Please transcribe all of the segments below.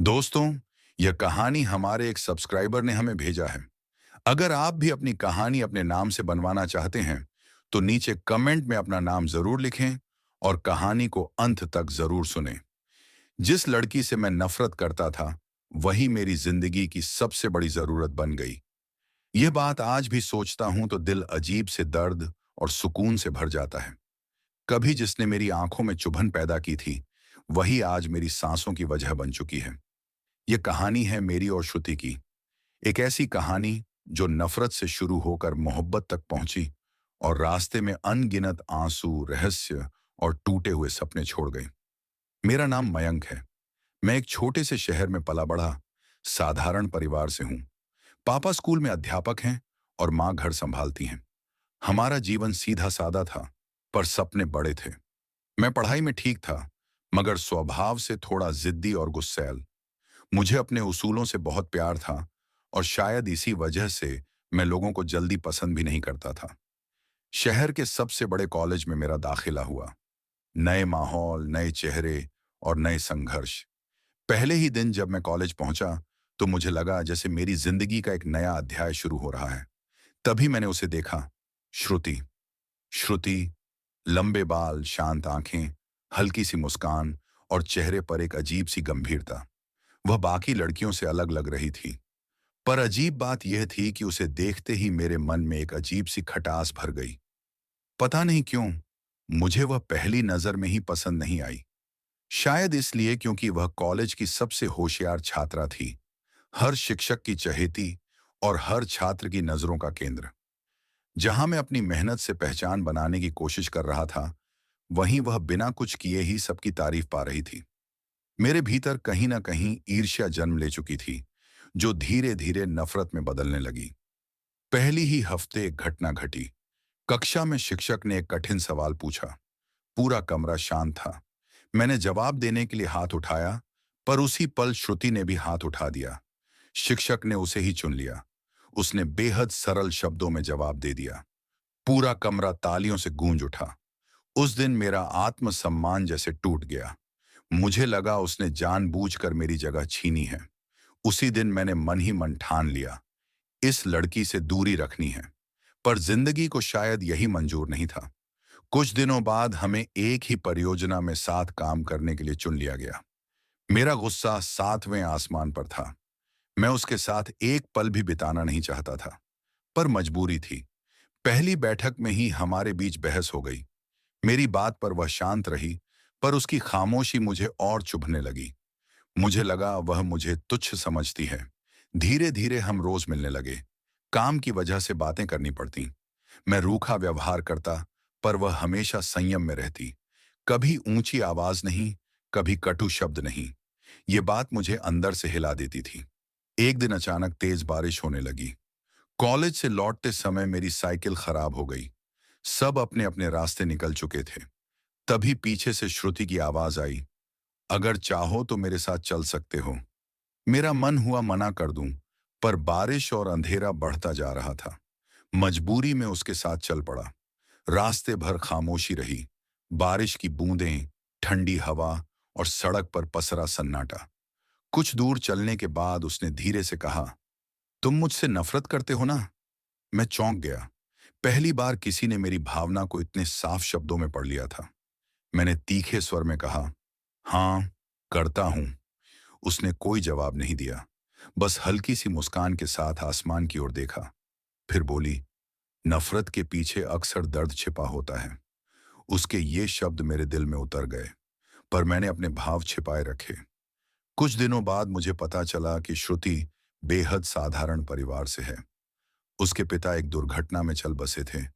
दोस्तों, यह कहानी हमारे एक सब्सक्राइबर ने हमें भेजा है। अगर आप भी अपनी कहानी अपने नाम से बनवाना चाहते हैं, तो नीचे कमेंट में अपना नाम जरूर लिखें और कहानी को अंत तक जरूर सुनें। जिस लड़की से मैं नफरत करता था, वही मेरी जिंदगी की सबसे बड़ी जरूरत बन गई। यह बात आज भी सोचता हूं तो दिल अजीब से दर्द और सुकून से भर जाता है। कभी जिसने मेरी आंखों में चुभन पैदा की थी, वही आज मेरी सांसों की वजह बन चुकी है। यह कहानी है मेरी और श्रुति की। एक ऐसी कहानी जो नफरत से शुरू होकर मोहब्बत तक पहुंची और रास्ते में अनगिनत आंसू, रहस्य और टूटे हुए सपने छोड़ गई। मेरा नाम मयंक है। मैं एक छोटे से शहर में पला बढ़ा साधारण परिवार से हूं। पापा स्कूल में अध्यापक हैं और माँ घर संभालती हैं। हमारा जीवन सीधा सादा था, पर सपने बड़े थे। मैं पढ़ाई में ठीक था, मगर स्वभाव से थोड़ा जिद्दी और गुस्सैल। मुझे अपने उसूलों से बहुत प्यार था और शायद इसी वजह से मैं लोगों को जल्दी पसंद भी नहीं करता था। शहर के सबसे बड़े कॉलेज में मेरा दाखिला हुआ। नए माहौल, नए चेहरे और नए संघर्ष। पहले ही दिन जब मैं कॉलेज पहुंचा, तो मुझे लगा जैसे मेरी जिंदगी का एक नया अध्याय शुरू हो रहा है। तभी मैंने उसे देखा। श्रुति। श्रुति, लंबे बाल, शांत आंखें, हल्की सी मुस्कान और चेहरे पर एक अजीब सी गंभीरता। वह बाकी लड़कियों से अलग लग रही थी। पर अजीब बात यह थी कि उसे देखते ही मेरे मन में एक अजीब सी खटास भर गई। पता नहीं क्यों, मुझे वह पहली नजर में ही पसंद नहीं आई। शायद इसलिए क्योंकि वह कॉलेज की सबसे होशियार छात्रा थी, हर शिक्षक की चहेती और हर छात्र की नजरों का केंद्र। जहां मैं अपनी मेहनत से पहचान बनाने की कोशिश कर रहा था, वहीं वह बिना कुछ किए ही सबकी तारीफ पा रही थी। मेरे भीतर कहीं ना कहीं ईर्ष्या जन्म ले चुकी थी, जो धीरे धीरे नफरत में बदलने लगी। पहली ही हफ्ते एक घटना घटी। कक्षा में शिक्षक ने एक कठिन सवाल पूछा। पूरा कमरा शांत था। मैंने जवाब देने के लिए हाथ उठाया, पर उसी पल श्रुति ने भी हाथ उठा दिया। शिक्षक ने उसे ही चुन लिया। उसने बेहद सरल शब्दों में जवाब दे दिया। पूरा कमरा तालियों से गूंज उठा। उस दिन मेरा आत्मसम्मान जैसे टूट गया। मुझे लगा उसने जानबूझकर मेरी जगह छीनी है। उसी दिन मैंने मन ही मन ठान लिया, इस लड़की से दूरी रखनी है। पर जिंदगी को शायद यही मंजूर नहीं था। कुछ दिनों बाद हमें एक ही परियोजना में साथ काम करने के लिए चुन लिया गया। मेरा गुस्सा सातवें आसमान पर था। मैं उसके साथ एक पल भी बिताना नहीं चाहता था, पर मजबूरी थी। पहली बैठक में ही हमारे बीच बहस हो गई। मेरी बात पर वह शांत रही, पर उसकी खामोशी मुझे और चुभने लगी। मुझे लगा वह मुझे तुच्छ समझती है। धीरे धीरे हम रोज मिलने लगे। काम की वजह से बातें करनी पड़ती। मैं रूखा व्यवहार करता, पर वह हमेशा संयम में रहती। कभी ऊंची आवाज नहीं, कभी कटु शब्द नहीं। ये बात मुझे अंदर से हिला देती थी। एक दिन अचानक तेज बारिश होने लगी। कॉलेज से लौटते समय मेरी साइकिल खराब हो गई। सब अपने अपने रास्ते निकल चुके थे। तभी पीछे से श्रुति की आवाज आई, अगर चाहो तो मेरे साथ चल सकते हो। मेरा मन हुआ मना कर दूं, पर बारिश और अंधेरा बढ़ता जा रहा था। मजबूरी में उसके साथ चल पड़ा। रास्ते भर खामोशी रही। बारिश की बूंदें, ठंडी हवा और सड़क पर पसरा सन्नाटा। कुछ दूर चलने के बाद उसने धीरे से कहा, तुम मुझसे नफरत करते हो ना? मैं चौंक गया। पहली बार किसी ने मेरी भावना को इतने साफ शब्दों में पढ़ लिया था। मैंने तीखे स्वर में कहा, हाँ, करता हूं। उसने कोई जवाब नहीं दिया, बस हल्की सी मुस्कान के साथ आसमान की ओर देखा। फिर बोली, नफरत के पीछे अक्सर दर्द छिपा होता है। उसके ये शब्द मेरे दिल में उतर गए, पर मैंने अपने भाव छिपाए रखे। कुछ दिनों बाद मुझे पता चला कि श्रुति बेहद साधारण परिवार से है। उसके पिता एक दुर्घटना में चल बसे थे।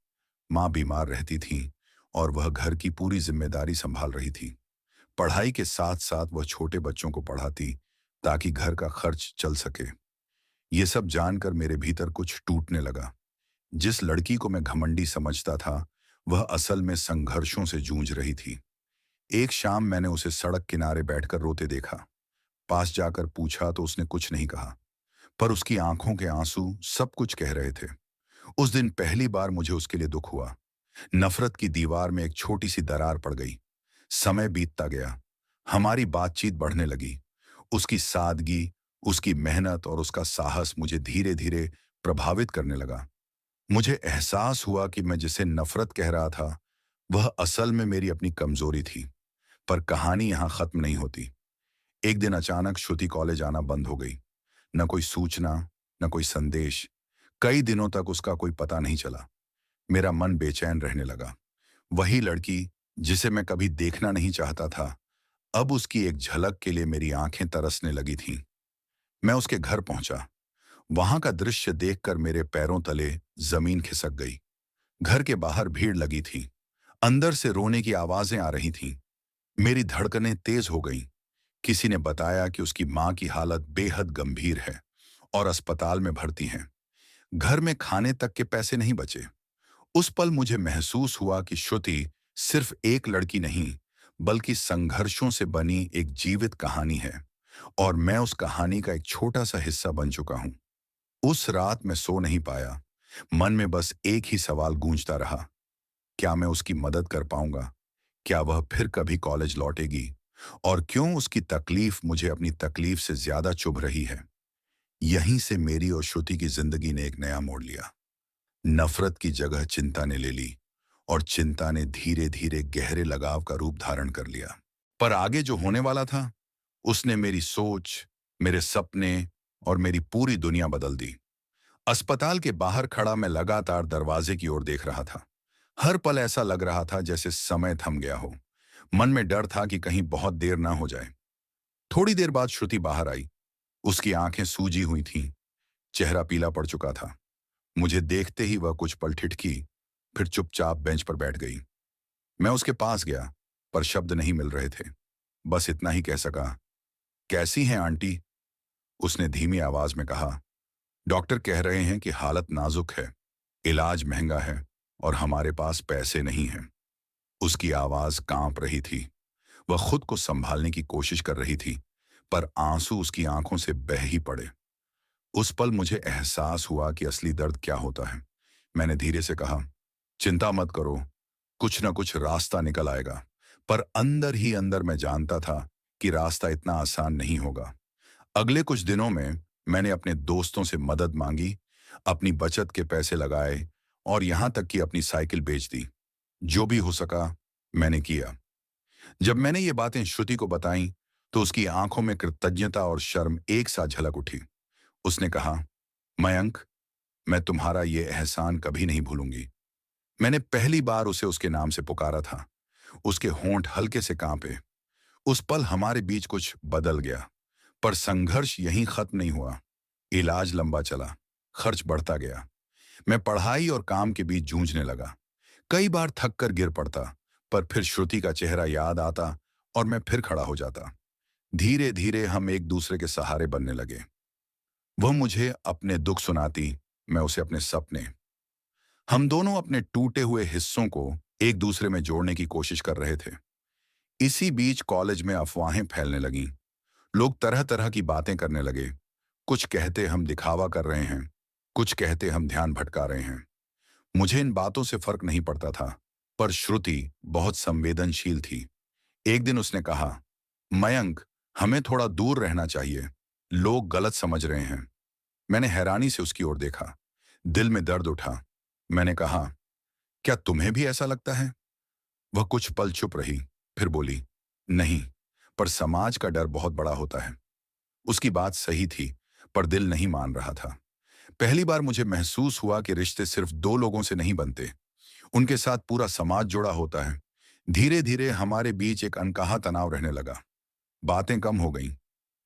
माँ बीमार रहती थी और वह घर की पूरी जिम्मेदारी संभाल रही थी। पढ़ाई के साथ साथ वह छोटे बच्चों को पढ़ाती, ताकि घर का खर्च चल सके। ये सब जानकर मेरे भीतर कुछ टूटने लगा। जिस लड़की को मैं घमंडी समझता था, वह असल में संघर्षों से जूझ रही थी। एक शाम मैंने उसे सड़क किनारे बैठकर रोते देखा। पास जाकर पूछा तो उसने कुछ नहीं कहा, पर उसकी आंखों के आंसू सब कुछ कह रहे थे। उस दिन पहली बार मुझे उसके लिए दुख हुआ। नफरत की दीवार में एक छोटी सी दरार पड़ गई। समय बीतता गया। हमारी बातचीत बढ़ने लगी। उसकी सादगी, उसकी मेहनत और उसका साहस मुझे धीरे धीरे प्रभावित करने लगा। मुझे एहसास हुआ कि मैं जिसे नफरत कह रहा था, वह असल में मेरी अपनी कमजोरी थी। पर कहानी यहां खत्म नहीं होती। एक दिन अचानक श्रुति कॉलेज आना बंद हो गई। न कोई सूचना, न कोई संदेश। कई दिनों तक उसका कोई पता नहीं चला। मेरा मन बेचैन रहने लगा। वही लड़की जिसे मैं कभी देखना नहीं चाहता था, अब उसकी एक झलक के लिए मेरी आंखें तरसने लगी थीं। मैं उसके घर पहुंचा। वहां का दृश्य देखकर मेरे पैरों तले जमीन खिसक गई। घर के बाहर भीड़ लगी थी। अंदर से रोने की आवाजें आ रही थीं। मेरी धड़कनें तेज हो गईं। किसी ने बताया कि उसकी मां की हालत बेहद गंभीर है और अस्पताल में भर्ती हैं। घर में खाने तक के पैसे नहीं बचे। उस पल मुझे महसूस हुआ कि श्रुति सिर्फ एक लड़की नहीं, बल्कि संघर्षों से बनी एक जीवित कहानी है, और मैं उस कहानी का एक छोटा सा हिस्सा बन चुका हूं। उस रात मैं सो नहीं पाया। मन में बस एक ही सवाल गूंजता रहा, क्या मैं उसकी मदद कर पाऊंगा? क्या वह फिर कभी कॉलेज लौटेगी? और क्यों उसकी तकलीफ मुझे अपनी तकलीफ से ज्यादा चुभ रही है? यहीं से मेरी और श्रुति की जिंदगी ने एक नया मोड़ लिया। नफरत की जगह चिंता ने ले ली, और चिंता ने धीरे धीरे गहरे लगाव का रूप धारण कर लिया। पर आगे जो होने वाला था, उसने मेरी सोच, मेरे सपने और मेरी पूरी दुनिया बदल दी। अस्पताल के बाहर खड़ा मैं लगातार दरवाजे की ओर देख रहा था। हर पल ऐसा लग रहा था जैसे समय थम गया हो। मन में डर था कि कहीं बहुत देर ना हो जाए। थोड़ी देर बाद श्रुति बाहर आई। उसकी आंखें सूजी हुई थीं, चेहरा पीला पड़ चुका था। मुझे देखते ही वह कुछ पल ठिठकी, फिर चुपचाप बेंच पर बैठ गई। मैं उसके पास गया, पर शब्द नहीं मिल रहे थे। बस इतना ही कह सका, कैसी हैं आंटी? उसने धीमी आवाज में कहा। डॉक्टर कह रहे हैं कि हालत नाजुक है, इलाज महंगा है, और हमारे पास पैसे नहीं हैं। उसकी आवाज कांप रही थी। वह खुद को संभालने की कोशिश कर रही थी, पर आंसू उसकी आंखों से बह ही पड़े। उस पल मुझे एहसास हुआ कि असली दर्द क्या होता है। मैंने धीरे से कहा, चिंता मत करो, कुछ न कुछ रास्ता निकल आएगा। पर अंदर ही अंदर मैं जानता था कि रास्ता इतना आसान नहीं होगा। अगले कुछ दिनों में मैंने अपने दोस्तों से मदद मांगी, अपनी बचत के पैसे लगाए, और यहां तक कि अपनी साइकिल बेच दी। जो भी हो सका, मैंने किया। जब मैंने ये बातें श्रुति को बताईं, तो उसकी आंखों में कृतज्ञता और शर्म एक साथ झलक उठी। उसने कहा, मयंक, मैं तुम्हारा ये एहसान कभी नहीं भूलूंगी। मैंने पहली बार उसे उसके नाम से पुकारा था। उसके होंठ हल्के से कांपे। उस पल हमारे बीच कुछ बदल गया। पर संघर्ष यहीं खत्म नहीं हुआ। इलाज लंबा चला, खर्च बढ़ता गया। मैं पढ़ाई और काम के बीच जूझने लगा। कई बार थक कर गिर पड़ता, पर फिर श्रुति का चेहरा याद आता और मैं फिर खड़ा हो जाता। धीरे धीरे हम एक दूसरे के सहारे बनने लगे। वह मुझे अपने दुख सुनाती, मैं उसे अपने सपने। हम दोनों अपने टूटे हुए हिस्सों को एक दूसरे में जोड़ने की कोशिश कर रहे थे। इसी बीच कॉलेज में अफवाहें फैलने लगीं। लोग तरह तरह की बातें करने लगे। कुछ कहते हम दिखावा कर रहे हैं, कुछ कहते हम ध्यान भटका रहे हैं। मुझे इन बातों से फर्क नहीं पड़ता था, पर श्रुति बहुत संवेदनशील थी। एक दिन उसने कहा, मयंक, हमें थोड़ा दूर रहना चाहिए, लोग गलत समझ रहे हैं। मैंने हैरानी से उसकी ओर देखा। दिल में दर्द उठा। मैंने कहा, क्या तुम्हें भी ऐसा लगता है? वह कुछ पल चुप रही, फिर बोली, नहीं, पर समाज का डर बहुत बड़ा होता है। उसकी बात सही थी, पर दिल नहीं मान रहा था। पहली बार मुझे महसूस हुआ कि रिश्ते सिर्फ दो लोगों से नहीं बनते, उनके साथ पूरा समाज जुड़ा होता है। धीरे धीरे हमारे बीच एक अनकहा तनाव रहने लगा। बातें कम हो गईं,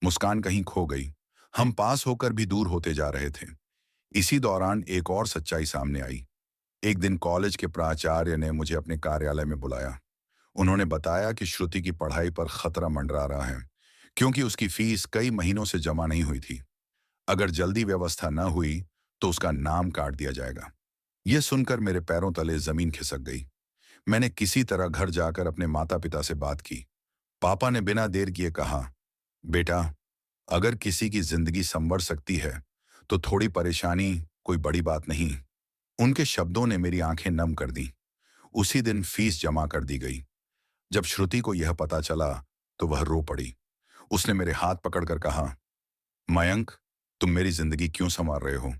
मुस्कान कहीं खो गई। हम पास होकर भी दूर होते जा रहे थे। इसी दौरान एक और सच्चाई सामने आई। एक दिन कॉलेज के प्राचार्य ने मुझे अपने कार्यालय में बुलाया। उन्होंने बताया कि श्रुति की पढ़ाई पर खतरा मंडरा रहा है, क्योंकि उसकी फीस कई महीनों से जमा नहीं हुई थी। अगर जल्दी व्यवस्था न हुई तो उसका नाम काट दिया जाएगा। यह सुनकर मेरे पैरों तले जमीन खिसक गई। मैंने किसी तरह घर जाकर अपने माता पिता से बात की। पापा ने बिना देर किए कहा, बेटा, अगर किसी की जिंदगी संवर सकती है तो थोड़ी परेशानी कोई बड़ी बात नहीं। उनके शब्दों ने मेरी आंखें नम कर दी। उसी दिन फीस जमा कर दी गई। जब श्रुति को यह पता चला तो वह रो पड़ी। उसने मेरे हाथ पकड़कर कहा, मयंक, तुम मेरी जिंदगी क्यों संवार रहे हो?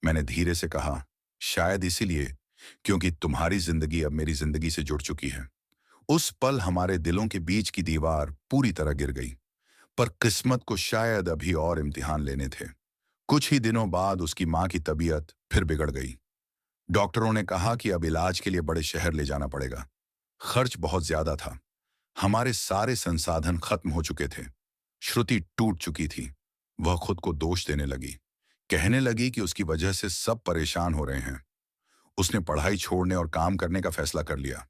मैंने धीरे से कहा, शायद इसीलिए क्योंकि तुम्हारी जिंदगी अब मेरी जिंदगी से जुड़ चुकी है। उस पल हमारे दिलों के बीच की दीवार पूरी तरह गिर गई, पर किस्मत को शायद अभी और इम्तिहान लेने थे। कुछ ही दिनों बाद उसकी मां की तबीयत फिर बिगड़ गई। डॉक्टरों ने कहा कि अब इलाज के लिए बड़े शहर ले जाना पड़ेगा। खर्च बहुत ज्यादा था। हमारे सारे संसाधन खत्म हो चुके थे। श्रुति टूट चुकी थी। वह खुद को दोष देने लगी। कहने लगी कि उसकी वजह से सब परेशान हो रहे हैं। उसने पढ़ाई छोड़ने और काम करने का फैसला कर लिया।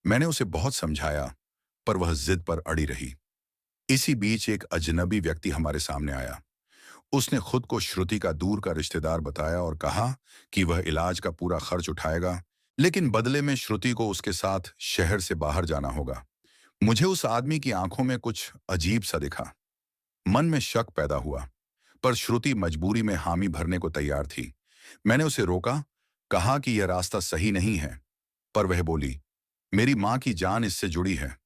मैंने उसे बहुत समझाया, पर वह जिद पर अड़ी रही। इसी बीच एक अजनबी व्यक्ति हमारे सामने आया। उसने खुद को श्रुति का दूर का रिश्तेदार बताया और कहा कि वह इलाज का पूरा खर्च उठाएगा, लेकिन बदले में श्रुति को उसके साथ शहर से बाहर जाना होगा। मुझे उस आदमी की आंखों में कुछ अजीब सा दिखा। मन में शक पैदा हुआ, पर श्रुति मजबूरी में हामी भरने को तैयार थी। मैंने उसे रोका, कहा कि यह रास्ता सही नहीं है, पर वह बोली, मेरी मां की जान इससे जुड़ी है।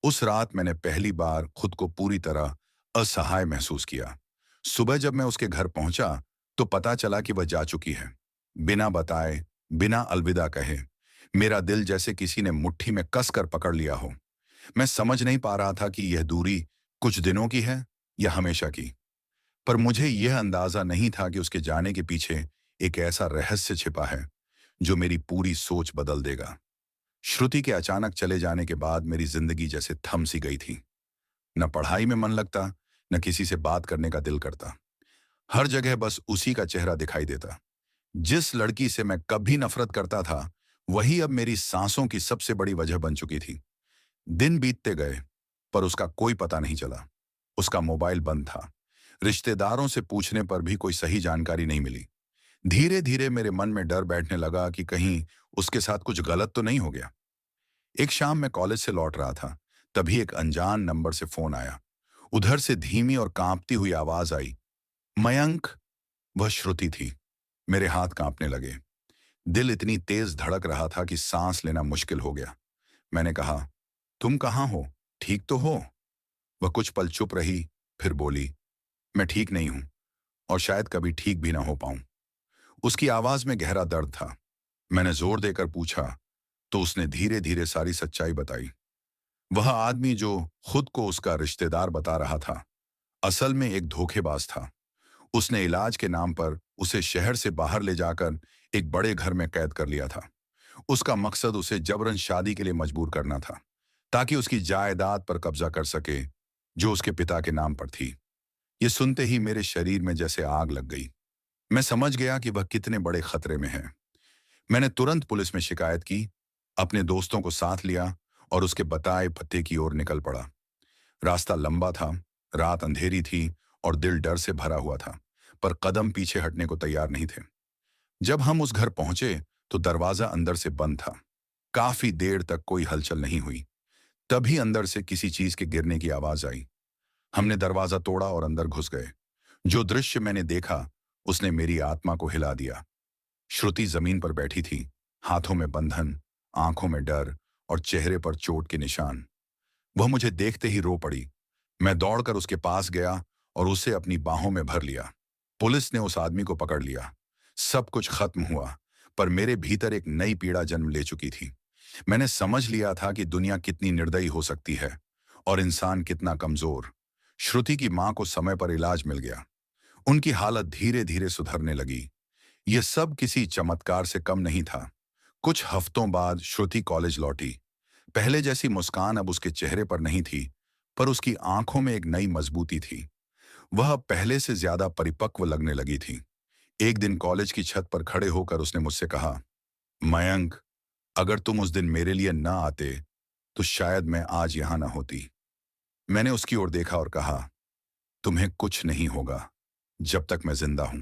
उस रात मैंने पहली बार खुद को पूरी तरह असहाय महसूस किया। सुबह जब मैं उसके घर पहुंचा, तो पता चला कि वह जा चुकी है। बिना बताए, बिना अलविदा कहे। मेरा दिल जैसे किसी ने मुट्ठी में कसकर पकड़ लिया हो। मैं समझ नहीं पा रहा था कि यह दूरी कुछ दिनों की है या हमेशा की। पर मुझे यह अंदाजा नहीं था कि उसके जाने के पीछे एक ऐसा रहस्य छिपा है जो मेरी पूरी सोच बदल देगा। श्रुति के अचानक चले जाने के बाद मेरी जिंदगी जैसे थम सी गई थी। न पढ़ाई में मन लगता, न किसी से बात करने का दिल करता। हर जगह बस उसी का चेहरा दिखाई देता। जिस लड़की से मैं कभी नफरत करता था, वही अब मेरी सांसों की सबसे बड़ी वजह बन चुकी थी। दिन बीतते गए, पर उसका कोई पता नहीं चला। उसका मोबाइल बंद था। रिश्तेदारों से पूछने पर भी कोई सही जानकारी नहीं मिली। धीरे धीरे मेरे मन में डर बैठने लगा कि कहीं उसके साथ कुछ गलत तो नहीं हो गया। एक शाम मैं कॉलेज से लौट रहा था, तभी एक अनजान नंबर से फोन आया। उधर से धीमी और कांपती हुई आवाज आई, मयंक। वह श्रुति थी। मेरे हाथ कांपने लगे। दिल इतनी तेज धड़क रहा था कि सांस लेना मुश्किल हो गया। मैंने कहा, तुम कहाँ हो? ठीक तो हो? वह कुछ पल चुप रही, फिर बोली, मैं ठीक नहीं हूं, और शायद कभी ठीक भी ना हो पाऊं। उसकी आवाज में गहरा दर्द था। मैंने जोर देकर पूछा, तो उसने धीरे धीरे सारी सच्चाई बताई। वह आदमी जो खुद को उसका रिश्तेदार बता रहा था, असल में एक धोखेबाज था। उसने इलाज के नाम पर उसे शहर से बाहर ले जाकर एक बड़े घर में कैद कर लिया था। उसका मकसद उसे जबरन शादी के लिए मजबूर करना था, ताकि उसकी जायदाद पर कब्जा कर सके, जो उसके पिता के नाम पर थी। ये सुनते ही मेरे शरीर में जैसे आग लग गई। मैं समझ गया कि वह कितने बड़े खतरे में है। मैंने तुरंत पुलिस में शिकायत की, अपने दोस्तों को साथ लिया और उसके बताए पते की ओर निकल पड़ा। रास्ता लंबा था, रात अंधेरी थी और दिल डर से भरा हुआ था, पर कदम पीछे हटने को तैयार नहीं थे। जब हम उस घर पहुंचे, तो दरवाजा अंदर से बंद था। काफी देर तक कोई हलचल नहीं हुई। तभी अंदर से किसी चीज के गिरने की आवाज आई। हमने दरवाजा तोड़ा और अंदर घुस गए। जो दृश्य मैंने देखा, उसने मेरी आत्मा को हिला दिया। श्रुति जमीन पर बैठी थी, हाथों में बंधन, आंखों में डर और चेहरे पर चोट के निशान। वह मुझे देखते ही रो पड़ी। मैं दौड़कर उसके पास गया और उसे अपनी बाहों में भर लिया। पुलिस ने उस आदमी को पकड़ लिया। सब कुछ खत्म हुआ, पर मेरे भीतर एक नई पीड़ा जन्म ले चुकी थी। मैंने समझ लिया था कि दुनिया कितनी निर्दयी हो सकती है और इंसान कितना कमजोर। श्रुति की मां को समय पर इलाज मिल गया। उनकी हालत धीरे धीरे सुधरने लगी। यह सब किसी चमत्कार से कम नहीं था। कुछ हफ्तों बाद श्रुति कॉलेज लौटी। पहले जैसी मुस्कान अब उसके चेहरे पर नहीं थी, पर उसकी आंखों में एक नई मजबूती थी। वह अब पहले से ज्यादा परिपक्व लगने लगी थी। एक दिन कॉलेज की छत पर खड़े होकर उसने मुझसे कहा, मयंक, अगर तुम उस दिन मेरे लिए ना आते, तो शायद मैं आज यहां ना होती। मैंने उसकी ओर देखा और कहा, तुम्हें कुछ नहीं होगा जब तक मैं जिंदा हूं।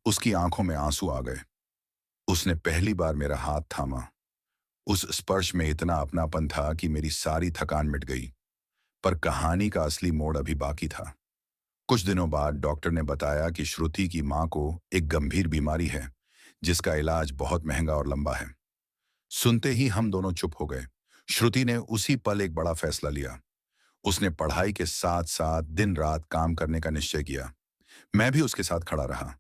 उसकी आंखों में आंसू आ गए। उसने पहली बार मेरा हाथ थामा। उस स्पर्श में इतना अपनापन था कि मेरी सारी थकान मिट गई। पर कहानी का असली मोड़ अभी बाकी था। कुछ दिनों बाद डॉक्टर ने बताया कि श्रुति की मां को एक गंभीर बीमारी है, जिसका इलाज बहुत महंगा और लंबा है। सुनते ही हम दोनों चुप हो गए। श्रुति ने उसी पल एक बड़ा फैसला लिया। उसने पढ़ाई के साथ साथ दिन रात काम करने का निश्चय किया। मैं भी उसके साथ खड़ा रहा।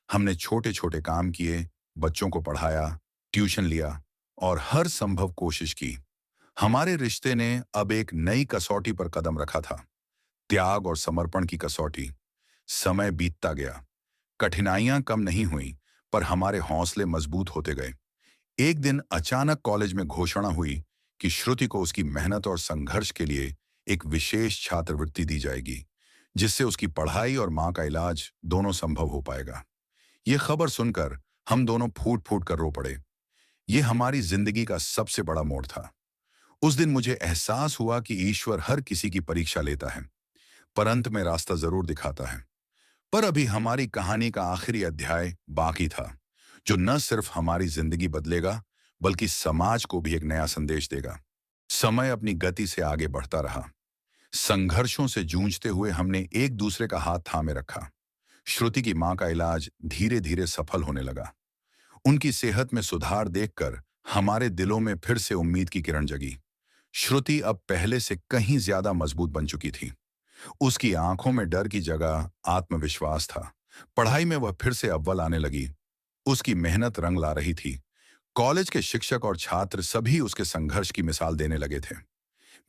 हमने छोटे छोटे काम किए, बच्चों को पढ़ाया, ट्यूशन लिया और हर संभव कोशिश की। हमारे रिश्ते ने अब एक नई कसौटी पर कदम रखा था, त्याग और समर्पण की कसौटी। समय बीतता गया, कठिनाइयां कम नहीं हुई, पर हमारे हौसले मजबूत होते गए। एक दिन अचानक कॉलेज में घोषणा हुई कि श्रुति को उसकी मेहनत और संघर्ष के लिए एक विशेष छात्रवृत्ति दी जाएगी, जिससे उसकी पढ़ाई और मां का इलाज दोनों संभव हो पाएगा। ये खबर सुनकर हम दोनों फूट फूट कर रो पड़े। ये हमारी जिंदगी का सबसे बड़ा मोड़ था। उस दिन मुझे एहसास हुआ कि ईश्वर हर किसी की परीक्षा लेता है, पर अंत में रास्ता जरूर दिखाता है। पर अभी हमारी कहानी का आखिरी अध्याय बाकी था, जो न सिर्फ हमारी जिंदगी बदलेगा, बल्कि समाज को भी एक नया संदेश देगा। समय अपनी गति से आगे बढ़ता रहा। संघर्षों से जूझते हुए हमने एक दूसरे का हाथ थामे रखा। श्रुति की मां का इलाज धीरे धीरे सफल होने लगा। उनकी सेहत में सुधार देखकर हमारे दिलों में फिर से उम्मीद की किरण जगी। श्रुति अब पहले से कहीं ज्यादा मजबूत बन चुकी थी। उसकी आंखों में डर की जगह आत्मविश्वास था। पढ़ाई में वह फिर से अव्वल आने लगी। उसकी मेहनत रंग ला रही थी। कॉलेज के शिक्षक और छात्र सभी उसके संघर्ष की मिसाल देने लगे थे।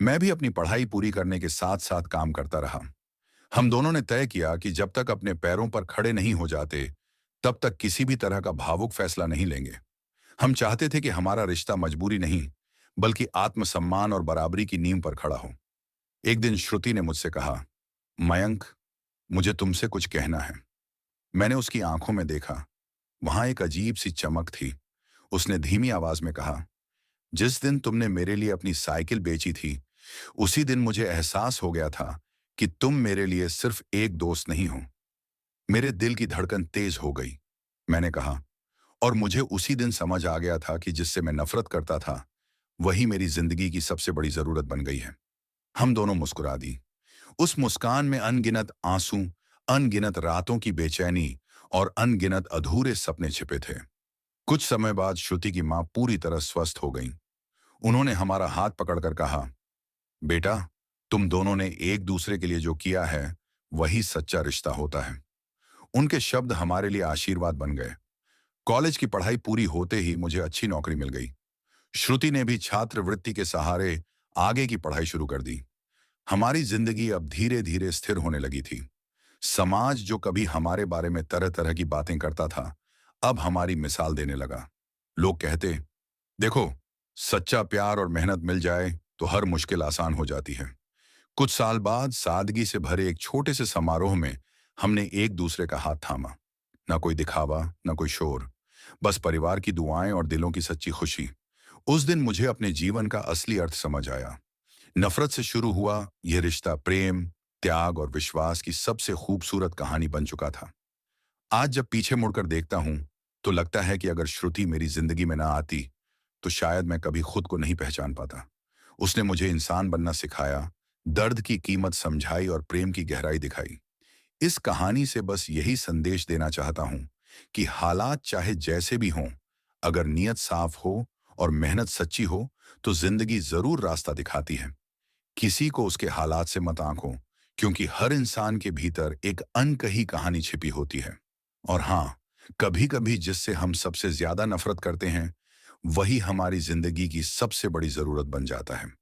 मैं भी अपनी पढ़ाई पूरी करने के साथ साथ काम करता रहा। हम दोनों ने तय किया कि जब तक अपने पैरों पर खड़े नहीं हो जाते, तब तक किसी भी तरह का भावुक फैसला नहीं लेंगे। हम चाहते थे कि हमारा रिश्ता मजबूरी नहीं, बल्कि आत्मसम्मान और बराबरी की नींव पर खड़ा हो। एक दिन श्रुति ने मुझसे कहा, मयंक, मुझे तुमसे कुछ कहना है। मैंने उसकी आंखों में देखा। वहां एक अजीब सी चमक थी। उसने धीमी आवाज में कहा, जिस दिन तुमने मेरे लिए अपनी साइकिल बेची थी, उसी दिन मुझे एहसास हो गया था कि तुम मेरे लिए सिर्फ एक दोस्त नहीं हो। मेरे दिल की धड़कन तेज हो गई। मैंने कहा, और मुझे उसी दिन समझ आ गया था कि जिससे मैं नफरत करता था, वही मेरी जिंदगी की सबसे बड़ी जरूरत बन गई है। हम दोनों मुस्कुरा दी। उस मुस्कान में अनगिनत आंसू, अनगिनत रातों की बेचैनी और अनगिनत अधूरे सपने छिपे थे। कुछ समय बाद श्रुति की मां पूरी तरह स्वस्थ हो गईं। उन्होंने हमारा हाथ पकड़कर कहा, बेटा, तुम दोनों ने एक दूसरे के लिए जो किया है, वही सच्चा रिश्ता होता है। उनके शब्द हमारे लिए आशीर्वाद बन गए। कॉलेज की पढ़ाई पूरी होते ही मुझे अच्छी नौकरी मिल गई। श्रुति ने भी छात्रवृत्ति के सहारे आगे की पढ़ाई शुरू कर दी। हमारी जिंदगी अब धीरे धीरे स्थिर होने लगी थी। समाज जो कभी हमारे बारे में तरह तरह की बातें करता था, अब हमारी मिसाल देने लगा। लोग कहते, देखो, सच्चा प्यार और मेहनत मिल जाए तो हर मुश्किल आसान हो जाती है। कुछ साल बाद सादगी से भरे एक छोटे से समारोह में हमने एक दूसरे का हाथ थामा। ना कोई दिखावा, ना कोई शोर, बस परिवार की दुआएं और दिलों की सच्ची खुशी। उस दिन मुझे अपने जीवन का असली अर्थ समझ आया। नफरत से शुरू हुआ यह रिश्ता प्रेम, त्याग और विश्वास की सबसे खूबसूरत कहानी बन चुका था। आज जब पीछे मुड़कर देखता हूं, तो लगता है कि अगर श्रुति मेरी जिंदगी में ना आती, तो शायद मैं कभी खुद को नहीं पहचान पाता। उसने मुझे इंसान बनना सिखाया, दर्द की कीमत समझाई और प्रेम की गहराई दिखाई। इस कहानी से बस यही संदेश देना चाहता हूं कि हालात चाहे जैसे भी हों, अगर नीयत साफ हो और मेहनत सच्ची हो, तो जिंदगी जरूर रास्ता दिखाती है। किसी को उसके हालात से मत आंको, क्योंकि हर इंसान के भीतर एक अनकही कहानी छिपी होती है। और हाँ, कभी कभी जिससे हम सबसे ज्यादा नफरत करते हैं, वही हमारी जिंदगी की सबसे बड़ी जरूरत बन जाता है।